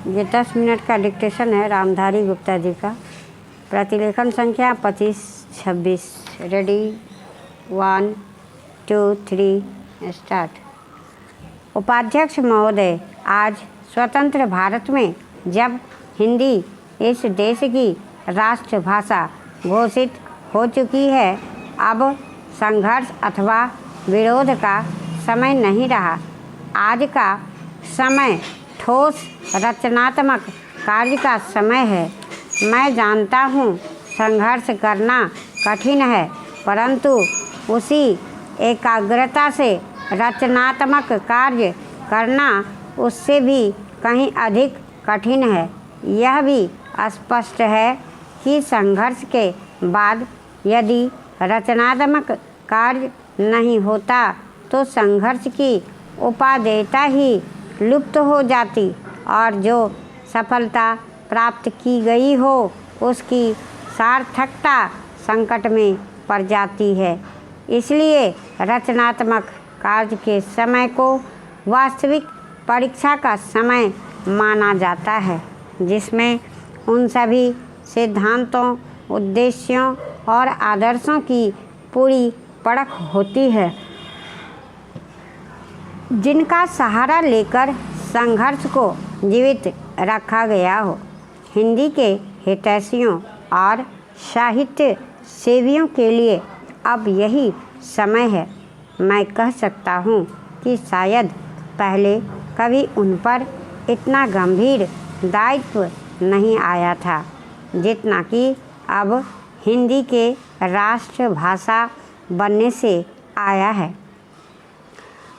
ये 10 मिनट का डिक्टेशन है रामधारी गुप्ता जी का। प्रतिलेखन संख्या 2526। Ready 1 2 3 start. उपाध्यक्ष महोदय, आज स्वतंत्र भारत में जब हिंदी इस देश की राष्ट्रभाषा घोषित हो चुकी है, अब संघर्ष अथवा विरोध का समय नहीं रहा। आज का समय ठोस रचनात्मक कार्य का समय है। मैं जानता हूँ संघर्ष करना कठिन है, परंतु उसी एकाग्रता से रचनात्मक कार्य करना उससे भी कहीं अधिक कठिन है। यह भी स्पष्ट है कि संघर्ष के बाद यदि रचनात्मक कार्य नहीं होता तो संघर्ष की उपादेयता ही लुप्त हो जाती और जो सफलता प्राप्त की गई हो उसकी सार्थकता संकट में पड़ जाती है। इसलिए रचनात्मक कार्य के समय को वास्तविक परीक्षा का समय माना जाता है, जिसमें उन सभी सिद्धांतों, उद्देश्यों और आदर्शों की पूरी परख होती है जिनका सहारा लेकर संघर्ष को जीवित रखा गया हो। हिंदी के हितैषियों और साहित्य सेवियों के लिए अब यही समय है। मैं कह सकता हूँ कि शायद पहले कभी उन पर इतना गंभीर दायित्व नहीं आया था जितना कि अब हिंदी के राष्ट्रभाषा बनने से आया है।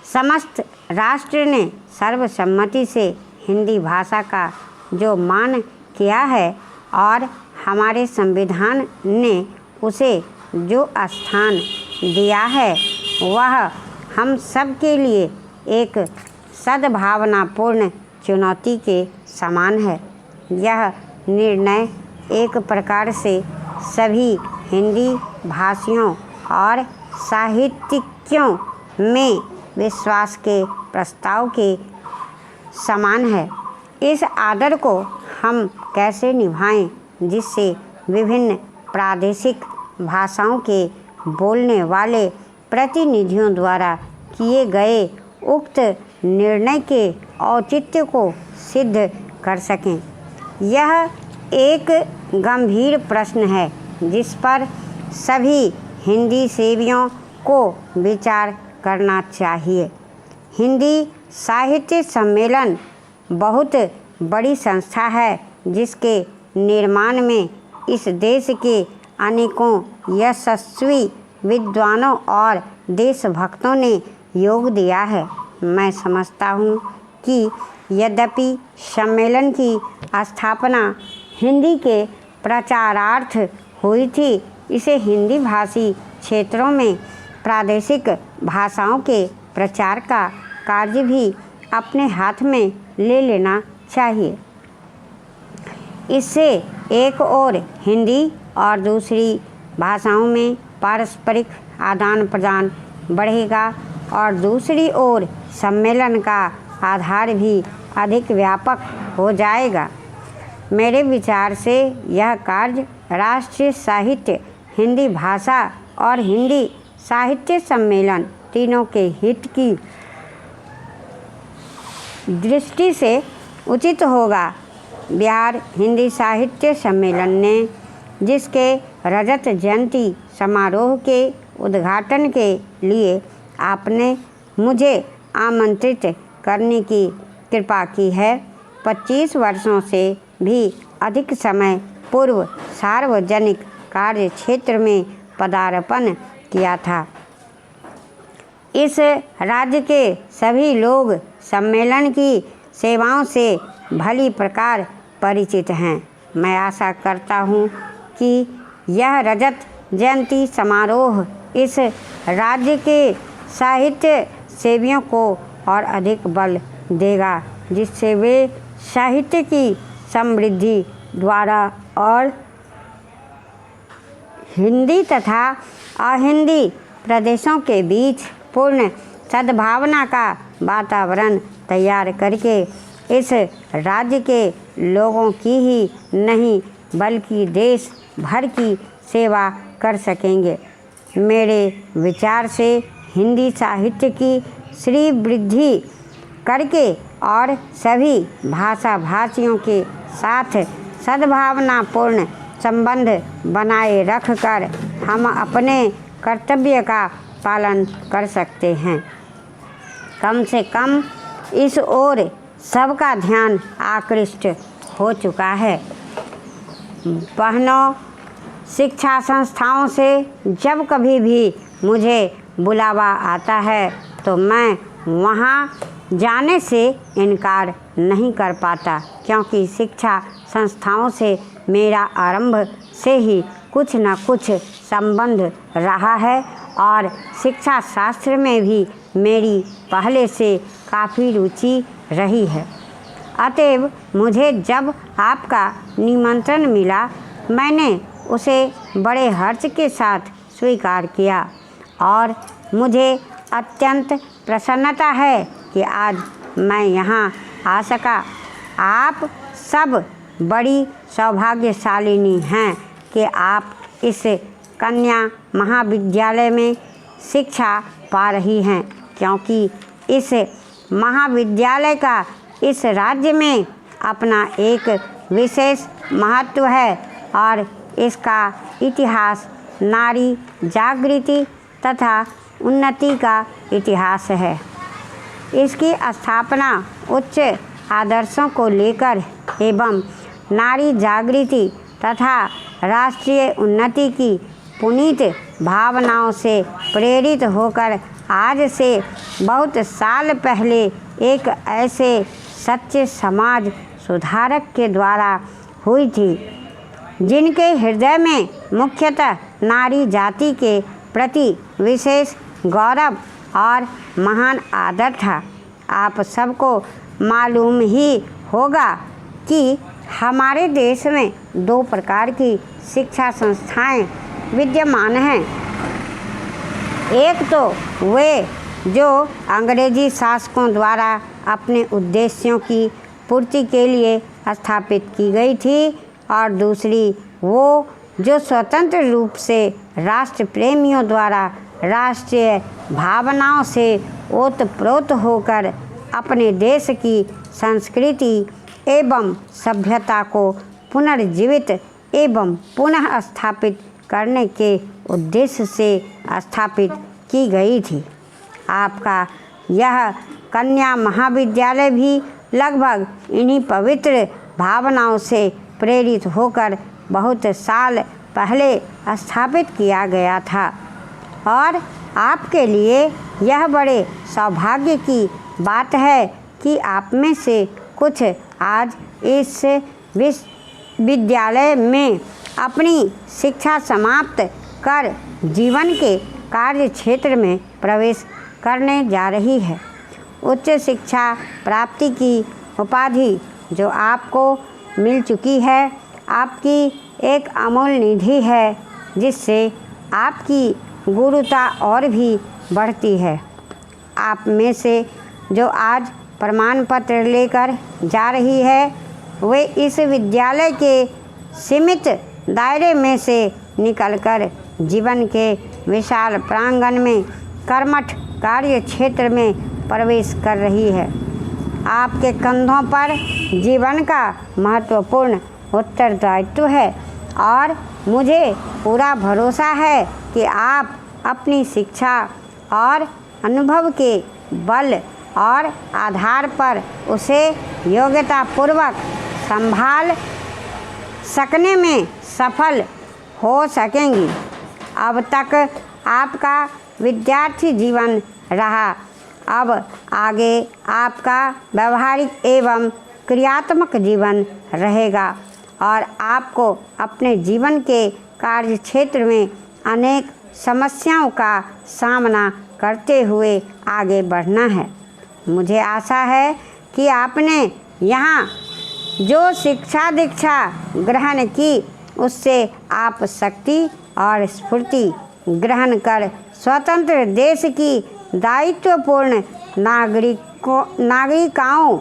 समस्त राष्ट्र ने सर्वसम्मति से हिंदी भाषा का जो मान किया है और हमारे संविधान ने उसे जो स्थान दिया है, वह हम सब के लिए एक सद्भावनापूर्ण चुनौती के समान है। यह निर्णय एक प्रकार से सभी हिंदी भाषियों और साहित्यिकों में विश्वास के प्रस्ताव के समान है। इस आदर को हम कैसे निभाएं जिससे विभिन्न प्रादेशिक भाषाओं के बोलने वाले प्रतिनिधियों द्वारा किए गए उक्त निर्णय के औचित्य को सिद्ध कर सकें। यह एक गंभीर प्रश्न है जिस पर सभी हिंदी सेवियों को विचार करना चाहिए। हिंदी साहित्य सम्मेलन बहुत बड़ी संस्था है जिसके निर्माण में इस देश के अनेकों यशस्वी विद्वानों और देशभक्तों ने योग दिया है। मैं समझता हूँ कि यद्यपि सम्मेलन की स्थापना हिंदी के प्रचारार्थ हुई थी, इसे हिंदी भाषी क्षेत्रों में प्रादेशिक भाषाओं के प्रचार का कार्य भी अपने हाथ में ले लेना चाहिए। इससे एक ओर हिंदी और दूसरी भाषाओं में पारस्परिक आदान प्रदान बढ़ेगा और दूसरी ओर सम्मेलन का आधार भी अधिक व्यापक हो जाएगा। मेरे विचार से यह कार्य राष्ट्रीय साहित्य, हिंदी भाषा और हिंदी साहित्य सम्मेलन तीनों के हित की दृष्टि से उचित होगा। बिहार हिंदी साहित्य सम्मेलन ने जिसके रजत जयंती समारोह के उद्घाटन के लिए आपने मुझे आमंत्रित करने की कृपा की है, 25 वर्षों से भी अधिक समय पूर्व सार्वजनिक कार्य क्षेत्र में पदार्पण किया था। इस राज्य के सभी लोग सम्मेलन की सेवाओं से भली प्रकार परिचित हैं। मैं आशा करता हूँ कि यह रजत जयंती समारोह इस राज्य के साहित्य सेवियों को और अधिक बल देगा, जिससे वे साहित्य की समृद्धि द्वारा और हिंदी तथा अहिंदी प्रदेशों के बीच पूर्ण सद्भावना का वातावरण तैयार करके इस राज्य के लोगों की ही नहीं बल्कि देश भर की सेवा कर सकेंगे। मेरे विचार से हिंदी साहित्य की श्री वृद्धि करके और सभी भाषा भाषियों के साथ सद्भावनापूर्ण संबंध बनाए रखकर हम अपने कर्तव्य का पालन कर सकते हैं। कम से कम इस ओर सबका ध्यान आकृष्ट हो चुका है। बहनों, शिक्षा संस्थाओं से जब कभी भी मुझे बुलावा आता है तो मैं वहाँ जाने से इनकार नहीं कर पाता, क्योंकि शिक्षा संस्थाओं से मेरा आरंभ से ही कुछ न कुछ संबंध रहा है और शिक्षा शास्त्र में भी मेरी पहले से काफ़ी रुचि रही है। अतएव मुझे जब आपका निमंत्रण मिला, मैंने उसे बड़े हर्ष के साथ स्वीकार किया और मुझे अत्यंत प्रसन्नता है कि आज मैं यहाँ आ सका। आप सब बड़ी सौभाग्यशालिनी हैं कि आप इस कन्या महाविद्यालय में शिक्षा पा रही हैं, क्योंकि इस महाविद्यालय का इस राज्य में अपना एक विशेष महत्व है और इसका इतिहास नारी जागृति तथा उन्नति का इतिहास है। इसकी स्थापना उच्च आदर्शों को लेकर एवं नारी जागृति तथा राष्ट्रीय उन्नति की पुनीत भावनाओं से प्रेरित होकर आज से बहुत साल पहले एक ऐसे सच्चे समाज सुधारक के द्वारा हुई थी, जिनके हृदय में मुख्यतः नारी जाति के प्रति विशेष गौरव और महान आदर था। आप सबको मालूम ही होगा कि हमारे देश में दो प्रकार की शिक्षा संस्थाएं विद्यमान हैं। एक तो वे जो अंग्रेजी शासकों द्वारा अपने उद्देश्यों की पूर्ति के लिए स्थापित की गई थी और दूसरी वो जो स्वतंत्र रूप से राष्ट्र प्रेमियों द्वारा राष्ट्रीय भावनाओं से ओतप्रोत होकर अपने देश की संस्कृति एवं सभ्यता को पुनर्जीवित एवं पुनः स्थापित करने के उद्देश्य से स्थापित की गई थी। आपका यह कन्या महाविद्यालय भी लगभग इन्हीं पवित्र भावनाओं से प्रेरित होकर बहुत साल पहले स्थापित किया गया था और आपके लिए यह बड़े सौभाग्य की बात है कि आप में से कुछ आज इस विश्वविद्यालय में अपनी शिक्षा समाप्त कर जीवन के कार्य क्षेत्र में प्रवेश करने जा रही है। उच्च शिक्षा प्राप्ति की उपाधि जो आपको मिल चुकी है, आपकी एक अमूल निधि है, जिससे आपकी गुरुता और भी बढ़ती है। आप में से जो आज प्रमाण पत्र लेकर जा रही है, वे इस विद्यालय के सीमित दायरे में से निकलकर जीवन के विशाल प्रांगण में कर्मठ कार्य क्षेत्र में प्रवेश कर रही है। आपके कंधों पर जीवन का महत्वपूर्ण उत्तरदायित्व है और मुझे पूरा भरोसा है कि आप अपनी शिक्षा और अनुभव के बल और आधार पर उसे योग्यतापूर्वक संभाल सकने में सफल हो सकेंगी। अब तक आपका विद्यार्थी जीवन रहा, अब आगे आपका व्यवहारिक एवं क्रियात्मक जीवन रहेगा और आपको अपने जीवन के कार्य क्षेत्र में अनेक समस्याओं का सामना करते हुए आगे बढ़ना है। मुझे आशा है कि आपने यहाँ जो शिक्षा दीक्षा ग्रहण की, उससे आप शक्ति और स्फूर्ति ग्रहण कर स्वतंत्र देश की दायित्वपूर्ण नागरिकों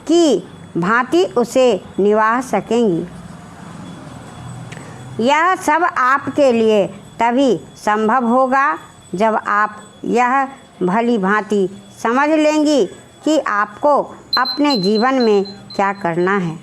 की भांति उसे निभा सकेंगी। यह सब आपके लिए तभी संभव होगा जब आप यह भली भांति समझ लेंगी कि आपको अपने जीवन में क्या करना है।